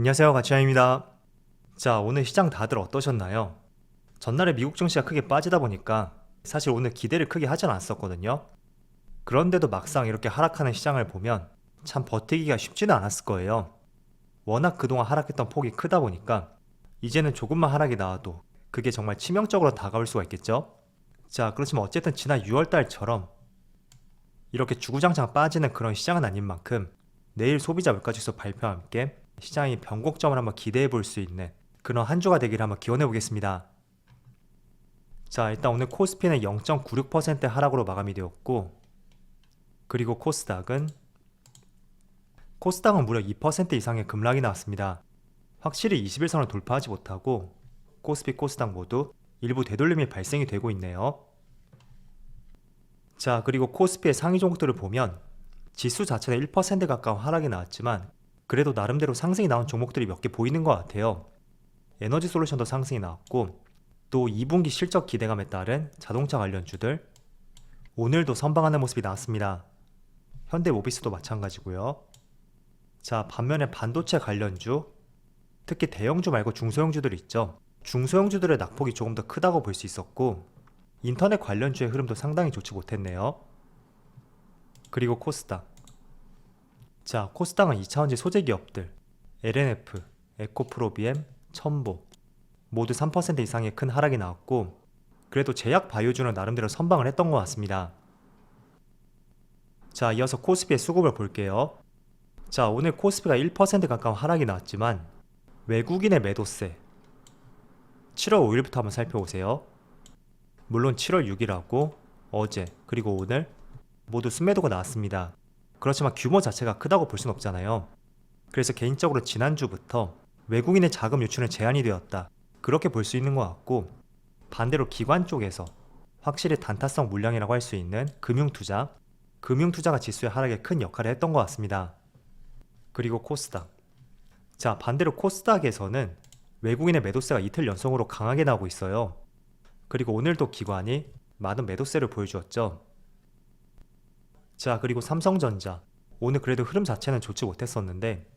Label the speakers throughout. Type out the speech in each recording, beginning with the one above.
Speaker 1: 안녕하세요, 가치아입니다. 자, 오늘 시장 다들 어떠셨나요? 전날에 미국 증시가 크게 빠지다 보니까 사실 오늘 기대를 크게 하진 않았었거든요. 그런데도 막상 이렇게 하락하는 시장을 보면 참 버티기가 쉽지는 않았을 거예요. 워낙 그동안 하락했던 폭이 크다 보니까 이제는 조금만 하락이 나와도 그게 정말 치명적으로 다가올 수가 있겠죠? 자, 그렇지만 어쨌든 지난 6월달처럼 이렇게 주구장창 빠지는 그런 시장은 아닌 만큼 내일 소비자 물가지수 발표와 함께 시장이 변곡점을 한번 기대해 볼 수 있는 그런 한 주가 되기를 한번 기원해 보겠습니다. 자, 일단 오늘 코스피는 0.96% 하락으로 마감이 되었고, 그리고 코스닥은 무려 2% 이상의 급락이 나왔습니다. 확실히 21선을 돌파하지 못하고 코스피, 코스닥 모두 일부 되돌림이 발생이 되고 있네요. 자, 그리고 코스피의 상위 종목들을 보면 지수 자체는 1% 가까운 하락이 나왔지만 그래도 나름대로 상승이 나온 종목들이 몇 개 보이는 것 같아요. 에너지 솔루션도 상승이 나왔고, 또 2분기 실적 기대감에 따른 자동차 관련주들 오늘도 선방하는 모습이 나왔습니다. 현대모비스도 마찬가지고요. 자, 반면에 반도체 관련주, 특히 대형주 말고 중소형주들 있죠. 중소형주들의 낙폭이 조금 더 크다고 볼 수 있었고, 인터넷 관련주의 흐름도 상당히 좋지 못했네요. 그리고 코스닥. 자, 코스닥은 2차원지 소재 기업들 LNF, 에코프로비엠, 첨보 모두 3% 이상의 큰 하락이 나왔고, 그래도 제약 바이오주는 나름대로 선방을 했던 것 같습니다. 자, 이어서 코스피의 수급을 볼게요. 자, 오늘 코스피가 1% 가까운 하락이 나왔지만 외국인의 매도세 7월 5일부터 한번 살펴보세요. 물론 7월 6일하고 어제 그리고 오늘 모두 순매도가 나왔습니다. 그렇지만 규모 자체가 크다고 볼 순 없잖아요. 그래서 개인적으로 지난주부터 외국인의 자금 유출은 제한이 되었다, 그렇게 볼 수 있는 것 같고, 반대로 기관 쪽에서 확실히 단타성 물량이라고 할 수 있는 금융투자가 지수의 하락에 큰 역할을 했던 것 같습니다. 그리고 코스닥. 자, 반대로 코스닥에서는 외국인의 매도세가 이틀 연속으로 강하게 나오고 있어요. 그리고 오늘도 기관이 많은 매도세를 보여주었죠. 자, 그리고 삼성전자. 오늘 그래도 흐름 자체는 좋지 못했었는데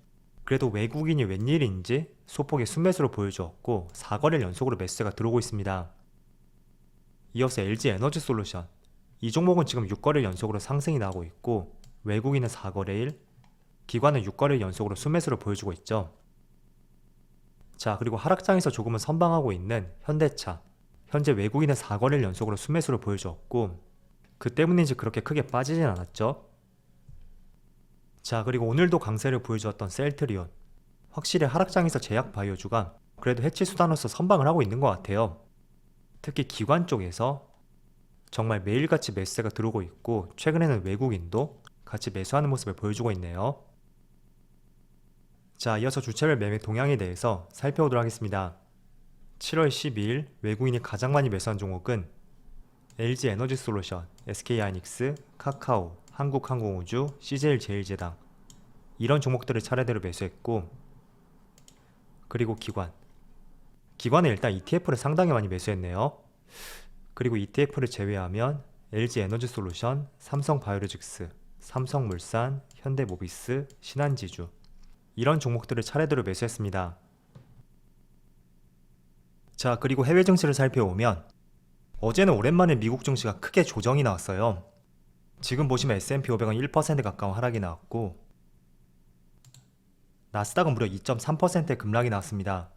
Speaker 1: 그래도 외국인이 웬일인지 소폭의 순매수를 보여주었고 4거래일 연속으로 매수세가 들어오고 있습니다. 이어서 LG에너지솔루션. 이 종목은 지금 6거래일 연속으로 상승이 나오고 있고, 외국인은 4거래일, 기관은 6거래일 연속으로 순매수를 보여주고 있죠. 자, 그리고 하락장에서 조금은 선방하고 있는 현대차. 현재 외국인은 4거래일 연속으로 순매수를 보여주었고, 그 때문인지 그렇게 크게 빠지진 않았죠. 자, 그리고 오늘도 강세를 보여주었던 셀트리온. 확실히 하락장에서 제약 바이오주가 그래도 해치 수단으로서 선방을 하고 있는 것 같아요. 특히 기관 쪽에서 정말 매일같이 매수세가 들어오고 있고, 최근에는 외국인도 같이 매수하는 모습을 보여주고 있네요. 자, 이어서 주체별 매매 동향에 대해서 살펴보도록 하겠습니다. 7월 12일 외국인이 가장 많이 매수한 종목은 LG에너지솔루션, SK하이닉스, 카카오, 한국항공우주, CJ제일제당 이런 종목들을 차례대로 매수했고, 그리고 기관은 일단 ETF를 상당히 많이 매수했네요. 그리고 ETF를 제외하면 LG에너지솔루션, 삼성바이오로직스, 삼성물산, 현대모비스, 신한지주 이런 종목들을 차례대로 매수했습니다. 자, 그리고 해외 증시를 살펴보면 어제는 오랜만에 미국 증시가 크게 조정이 나왔어요. 지금 보시면 S&P 500은 1% 가까운 하락이 나왔고, 나스닥은 무려 2.3%의 급락이 나왔습니다.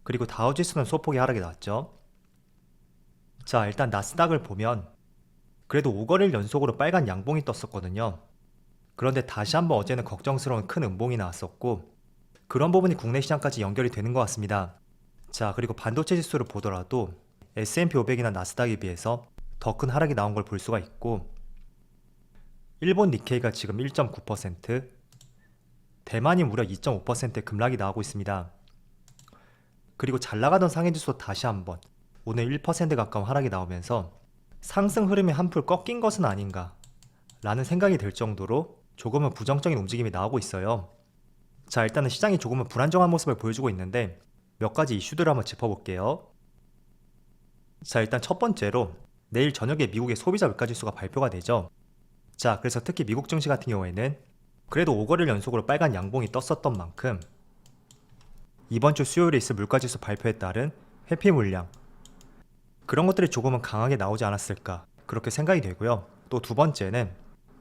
Speaker 1: 그리고 다우지수는 소폭의 하락이 나왔죠. 자, 일단 나스닥을 보면 그래도 5거래일 연속으로 빨간 양봉이 떴었거든요. 그런데 다시 한번 어제는 걱정스러운 큰 음봉이 나왔었고, 그런 부분이 국내 시장까지 연결이 되는 것 같습니다. 자, 그리고 반도체 지수를 보더라도 S&P 500이나 나스닥에 비해서 더 큰 하락이 나온 걸 볼 수가 있고, 일본 니케이가 지금 1.9%, 대만이 무려 2.5%의 급락이 나오고 있습니다. 그리고 잘 나가던 상해지수 다시 한번 오늘 1% 가까운 하락이 나오면서 상승 흐름이 한풀 꺾인 것은 아닌가 라는 생각이 들 정도로 조금은 부정적인 움직임이 나오고 있어요. 자, 일단은 시장이 조금은 불안정한 모습을 보여주고 있는데 몇 가지 이슈들을 한번 짚어볼게요. 자, 일단 첫 번째로 내일 저녁에 미국의 소비자 물가지수가 발표가 되죠. 자, 그래서 특히 미국 증시 같은 경우에는 그래도 5거래일 연속으로 빨간 양봉이 떴었던 만큼 이번 주 수요일에 있을 물가지수 발표에 따른 회피 물량, 그런 것들이 조금은 강하게 나오지 않았을까 그렇게 생각이 되고요. 또 두 번째는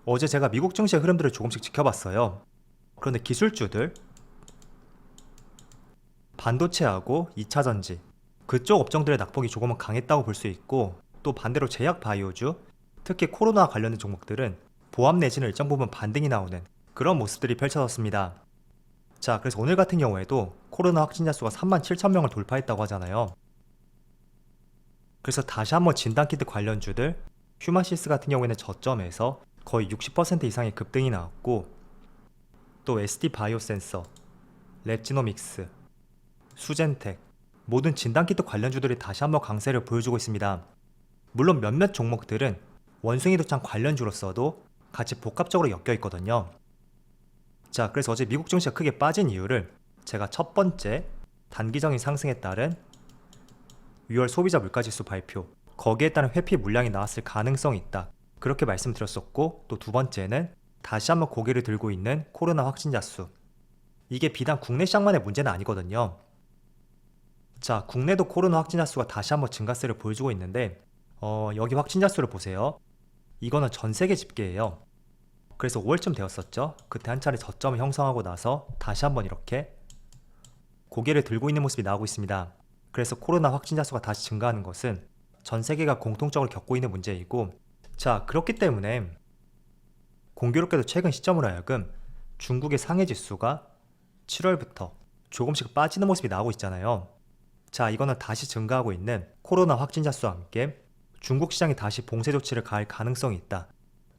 Speaker 1: 어제 제가 미국 증시의 흐름들을 조금씩 지켜봤어요. 그런데 기술주들, 반도체하고 2차전지 그쪽 업종들의 낙폭이 조금은 강했다고 볼 수 있고, 또 반대로 제약 바이오주, 특히 코로나 관련된 종목들은 보합 내지는 일정 부분 반등이 나오는 그런 모습들이 펼쳐졌습니다. 자, 그래서 오늘 같은 경우에도 코로나 확진자 수가 37,000명을 돌파했다고 하잖아요. 그래서 다시 한번 진단키트 관련주들, 휴마시스 같은 경우에는 저점에서 거의 60% 이상의 급등이 나왔고, 또 SD 바이오센서, 랩지노믹스, 수젠텍, 모든 진단키트 관련주들이 다시 한번 강세를 보여주고 있습니다. 물론 몇몇 종목들은 원숭이 도창 관련주로서도 같이 복합적으로 엮여 있거든요. 자, 그래서 어제 미국 증시가 크게 빠진 이유를 제가 첫 번째, 단기적인 상승에 따른 6월 소비자 물가지수 발표, 거기에 따른 회피 물량이 나왔을 가능성이 있다, 그렇게 말씀드렸었고, 또 두 번째는 다시 한번 고개를 들고 있는 코로나 확진자 수, 이게 비단 국내 시장만의 문제는 아니거든요. 자, 국내도 코로나 확진자 수가 다시 한번 증가세를 보여주고 있는데, 여기 확진자 수를 보세요. 이거는 전 세계 집계예요. 그래서 5월쯤 되었었죠. 그때 한 차례 저점을 형성하고 나서 다시 한번 이렇게 고개를 들고 있는 모습이 나오고 있습니다. 그래서 코로나 확진자 수가 다시 증가하는 것은 전 세계가 공통적으로 겪고 있는 문제이고, 자, 그렇기 때문에 공교롭게도 최근 시점으로 하여금 중국의 상해 지수가 7월부터 조금씩 빠지는 모습이 나오고 있잖아요. 자, 이거는 다시 증가하고 있는 코로나 확진자 수와 함께 중국 시장이 다시 봉쇄 조치를 가할 가능성이 있다,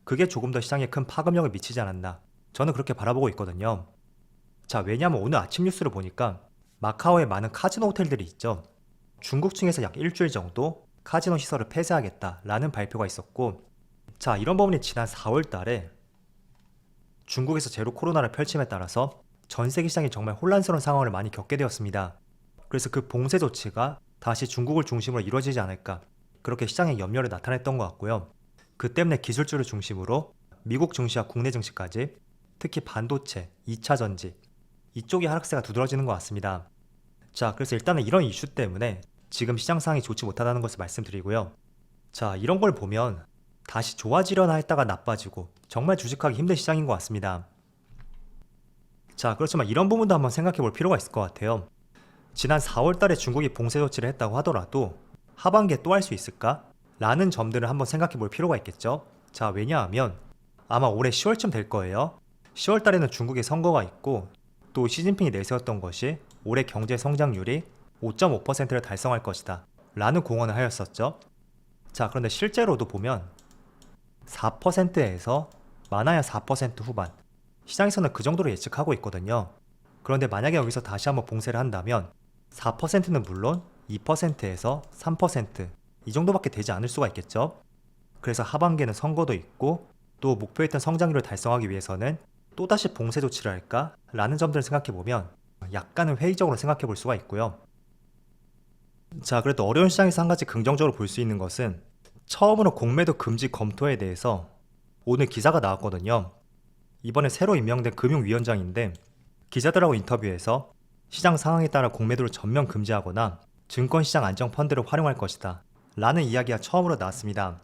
Speaker 1: 그게 조금 더 시장에 큰 파급력을 미치지 않았나, 저는 그렇게 바라보고 있거든요. 자, 왜냐하면 오늘 아침 뉴스를 보니까 마카오에 많은 카지노 호텔들이 있죠. 중국 측에서 약 일주일 정도 카지노 시설을 폐쇄하겠다라는 발표가 있었고, 자, 이런 부분이 지난 4월 달에 중국에서 제로 코로나를 펼침에 따라서 전 세계 시장이 정말 혼란스러운 상황을 많이 겪게 되었습니다. 그래서 그 봉쇄 조치가 다시 중국을 중심으로 이루어지지 않을까, 그렇게 시장에 염려를 나타냈던 것 같고요. 그 때문에 기술주를 중심으로 미국 증시와 국내 증시까지, 특히 반도체, 2차전지 이쪽이 하락세가 두드러지는 것 같습니다. 자, 그래서 일단은 이런 이슈 때문에 지금 시장 상황이 좋지 못하다는 것을 말씀드리고요. 자, 이런 걸 보면 다시 좋아지려나 했다가 나빠지고 정말 주식하기 힘든 시장인 것 같습니다. 자, 그렇지만 이런 부분도 한번 생각해 볼 필요가 있을 것 같아요. 지난 4월 달에 중국이 봉쇄 조치를 했다고 하더라도 하반기에 또 할 수 있을까? 라는 점들을 한번 생각해 볼 필요가 있겠죠. 자, 왜냐하면 아마 올해 10월쯤 될 거예요. 10월 달에는 중국의 선거가 있고, 또 시진핑이 내세웠던 것이 올해 경제 성장률이 5.5%를 달성할 것이다 라는 공언을 하였었죠. 자, 그런데 실제로도 보면 4%에서 많아야 4% 후반, 시장에서는 그 정도로 예측하고 있거든요. 그런데 만약에 여기서 다시 한번 봉쇄를 한다면 4%는 물론 2%에서 3%, 이 정도밖에 되지 않을 수가 있겠죠. 그래서 하반기에는 선거도 있고, 또 목표했던 성장률을 달성하기 위해서는 또다시 봉쇄 조치를 할까? 라는 점들을 생각해보면 약간은 회의적으로 생각해볼 수가 있고요. 자, 그래도 어려운 시장에서 한 가지 긍정적으로 볼 수 있는 것은 처음으로 공매도 금지 검토에 대해서 오늘 기사가 나왔거든요. 이번에 새로 임명된 금융위원장인데 기자들하고 인터뷰에서 시장 상황에 따라 공매도를 전면 금지하거나 증권시장 안정 펀드를 활용할 것이다 라는 이야기가 처음으로 나왔습니다.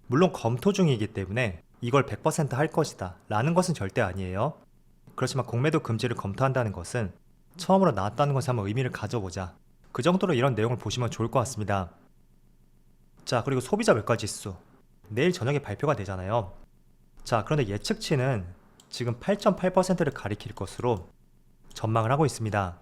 Speaker 1: 물론 검토 중이기 때문에 이걸 100% 할 것이다 라는 것은 절대 아니에요. 그렇지만 공매도 금지를 검토한다는 것은 처음으로 나왔다는 것에 한번 의미를 가져보자, 그 정도로 이런 내용을 보시면 좋을 것 같습니다. 자, 그리고 소비자 물가지수 내일 저녁에 발표가 되잖아요. 자, 그런데 예측치는 지금 8.8%를 가리킬 것으로 전망을 하고 있습니다.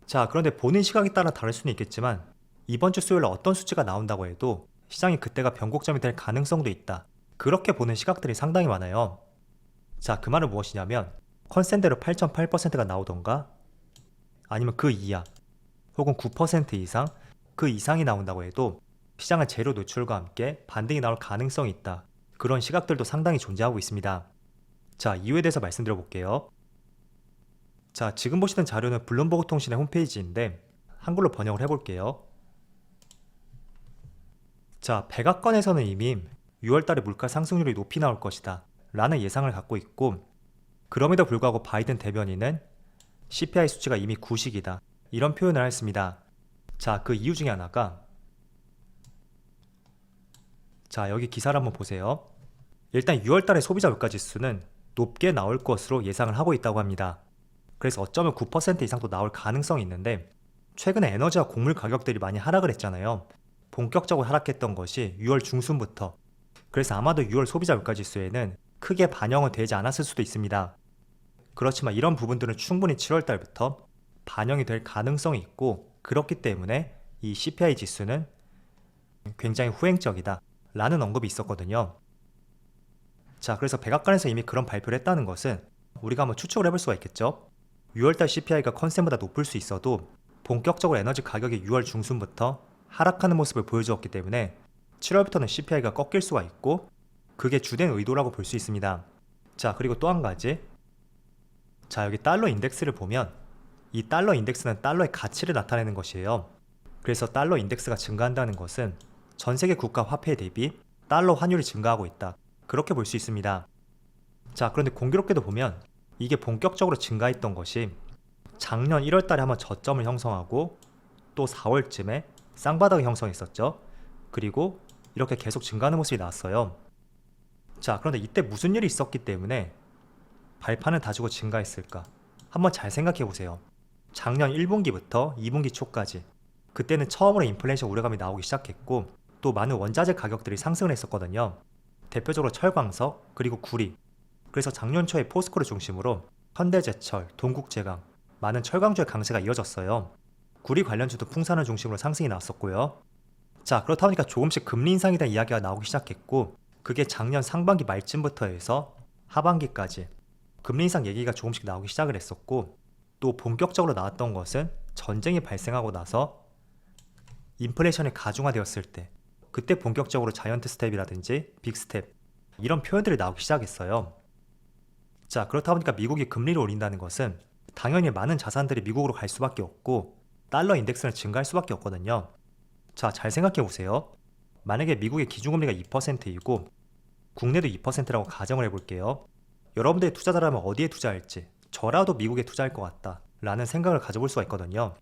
Speaker 1: 자, 그런데 보는 시각에 따라 다를 수는 있겠지만 이번 주 수요일에 어떤 수치가 나온다고 해도 시장이 그때가 변곡점이 될 가능성도 있다, 그렇게 보는 시각들이 상당히 많아요. 자, 그 말은 무엇이냐면 컨센대로 8.8%가 나오던가, 아니면 그 이하, 혹은 9% 이상, 그 이상이 나온다고 해도 시장은 재료 노출과 함께 반등이 나올 가능성이 있다, 그런 시각들도 상당히 존재하고 있습니다. 자, 이유에 대해서 말씀드려 볼게요. 자, 지금 보시는 자료는 블룸버그 통신의 홈페이지인데 한글로 번역을 해볼게요. 자, 백악관에서는 이미 6월달에 물가 상승률이 높이 나올 것이다 라는 예상을 갖고 있고, 그럼에도 불구하고 바이든 대변인은 CPI 수치가 이미 구식이다, 이런 표현을 했습니다. 자, 그 이유 중에 하나가 자, 여기 기사를 한번 보세요. 일단 6월달에 소비자 물가지수는 높게 나올 것으로 예상을 하고 있다고 합니다. 그래서 어쩌면 9% 이상도 나올 가능성이 있는데 최근에 에너지와 곡물 가격들이 많이 하락을 했잖아요. 본격적으로 하락했던 것이 6월 중순부터. 그래서 아마도 6월 소비자 물가지수에는 크게 반영은 되지 않았을 수도 있습니다. 그렇지만 이런 부분들은 충분히 7월달부터 반영이 될 가능성이 있고, 그렇기 때문에 이 CPI 지수는 굉장히 후행적이다 라는 언급이 있었거든요. 자, 그래서 백악관에서 이미 그런 발표를 했다는 것은 우리가 한번 추측을 해볼 수가 있겠죠. 6월달 CPI가 컨센보다 높을 수 있어도 본격적으로 에너지 가격이 6월 중순부터 하락하는 모습을 보여주었기 때문에 7월부터는 CPI가 꺾일 수가 있고, 그게 주된 의도라고 볼 수 있습니다. 자, 그리고 또 한 가지. 자, 여기 달러 인덱스를 보면 이 달러 인덱스는 달러의 가치를 나타내는 것이에요. 그래서 달러 인덱스가 증가한다는 것은 전 세계 국가 화폐 대비 달러 환율이 증가하고 있다, 그렇게 볼 수 있습니다. 자, 그런데 공교롭게도 보면 이게 본격적으로 증가했던 것이 작년 1월달에 한번 저점을 형성하고 또 4월쯤에 쌍바닥을 형성했었죠. 그리고 이렇게 계속 증가하는 모습이 나왔어요. 자, 그런데 이때 무슨 일이 있었기 때문에 발판을 다지고 증가했을까? 한번 잘 생각해 보세요. 작년 1분기부터 2분기 초까지, 그때는 처음으로 인플레이션 우려감이 나오기 시작했고 또 많은 원자재 가격들이 상승을 했었거든요. 대표적으로 철광석, 그리고 구리. 그래서 작년 초에 포스코를 중심으로 현대제철, 동국제강, 많은 철강주의 강세가 이어졌어요. 구리 관련주도 풍산을 중심으로 상승이 나왔었고요. 자, 그렇다 보니까 조금씩 금리 인상에 대한 이야기가 나오기 시작했고, 그게 작년 상반기 말쯤부터 해서 하반기까지 금리 인상 얘기가 조금씩 나오기 시작을 했었고, 또 본격적으로 나왔던 것은 전쟁이 발생하고 나서 인플레이션이 가중화되었을 때, 그때 본격적으로 자이언트 스텝이라든지 빅스텝, 이런 표현들이 나오기 시작했어요. 자, 그렇다 보니까 미국이 금리를 올린다는 것은 당연히 많은 자산들이 미국으로 갈 수밖에 없고 달러 인덱스는 증가할 수밖에 없거든요. 자, 잘 생각해 보세요. 만약에 미국의 기준금리가 2%이고 국내도 2%라고 가정을 해볼게요. 여러분들이 투자자라면 어디에 투자할지, 저라도 미국에 투자할 것 같다 라는 생각을 가져볼 수가 있거든요.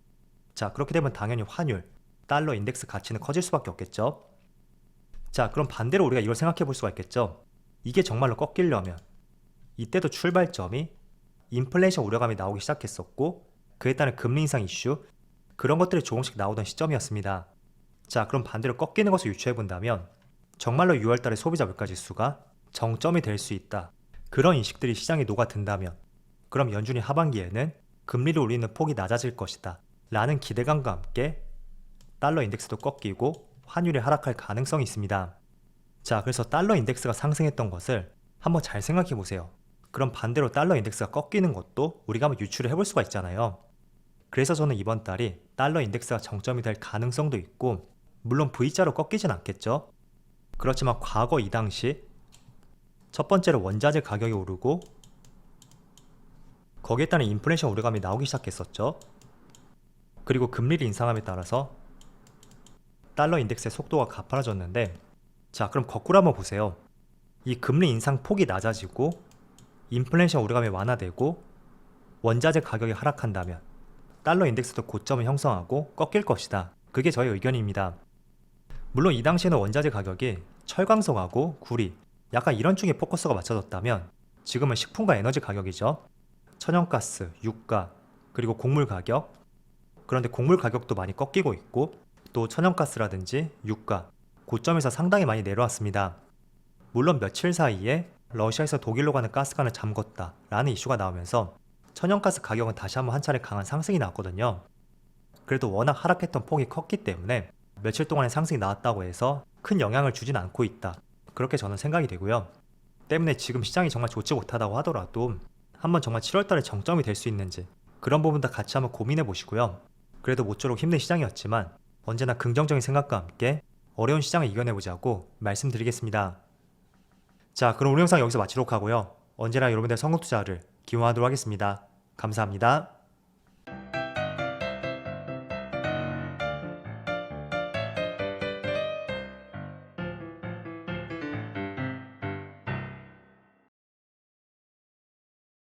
Speaker 1: 자, 그렇게 되면 당연히 환율, 달러 인덱스 가치는 커질 수밖에 없겠죠. 자, 그럼 반대로 우리가 이걸 생각해 볼 수가 있겠죠. 이게 정말로 꺾이려면 이때도 출발점이 인플레이션 우려감이 나오기 시작했었고, 그에 따른 금리 인상 이슈, 그런 것들이 조금씩 나오던 시점이었습니다. 자, 그럼 반대로 꺾이는 것을 유추해 본다면 정말로 6월달에 소비자 물가지수가 정점이 될 수 있다, 그런 인식들이 시장에 녹아든다면 그럼 연준이 하반기에는 금리를 올리는 폭이 낮아질 것이다 라는 기대감과 함께 달러 인덱스도 꺾이고 환율이 하락할 가능성이 있습니다. 자, 그래서 달러 인덱스가 상승했던 것을 한번 잘 생각해 보세요. 그럼 반대로 달러 인덱스가 꺾이는 것도 우리가 한번 유추를 해볼 수가 있잖아요. 그래서 저는 이번 달이 달러 인덱스가 정점이 될 가능성도 있고, 물론 V자로 꺾이진 않겠죠. 그렇지만 과거 이 당시 첫 번째로 원자재 가격이 오르고 거기에 따른 인플레이션 우려감이 나오기 시작했었죠. 그리고 금리를 인상함에 따라서 달러 인덱스의 속도가 가파라졌는데, 자, 그럼 거꾸로 한번 보세요. 이 금리 인상 폭이 낮아지고 인플레이션 우려감이 완화되고 원자재 가격이 하락한다면 달러 인덱스도 고점을 형성하고 꺾일 것이다, 그게 저의 의견입니다. 물론 이 당시에는 원자재 가격이 철광석하고 구리, 약간 이런 쪽에 포커스가 맞춰졌다면 지금은 식품과 에너지 가격이죠. 천연가스, 유가, 그리고 곡물 가격. 그런데 곡물 가격도 많이 꺾이고 있고 또 천연가스라든지 유가, 고점에서 상당히 많이 내려왔습니다. 물론 며칠 사이에 러시아에서 독일로 가는 가스관을 잠궜다 라는 이슈가 나오면서 천연가스 가격은 다시 한번 한 차례 강한 상승이 나왔거든요. 그래도 워낙 하락했던 폭이 컸기 때문에 며칠 동안의 상승이 나왔다고 해서 큰 영향을 주진 않고 있다, 그렇게 저는 생각이 되고요. 때문에 지금 시장이 정말 좋지 못하다고 하더라도 한번 정말 7월달에 정점이 될 수 있는지 그런 부분도 같이 한번 고민해 보시고요. 그래도 모쪼록 힘든 시장이었지만 언제나 긍정적인 생각과 함께 어려운 시장을 이겨내보자고 말씀드리겠습니다. 자, 그럼 오늘 영상 여기서 마치도록 하고요. 언제나 여러분들의 성공 투자를 기원하도록 하겠습니다. 감사합니다.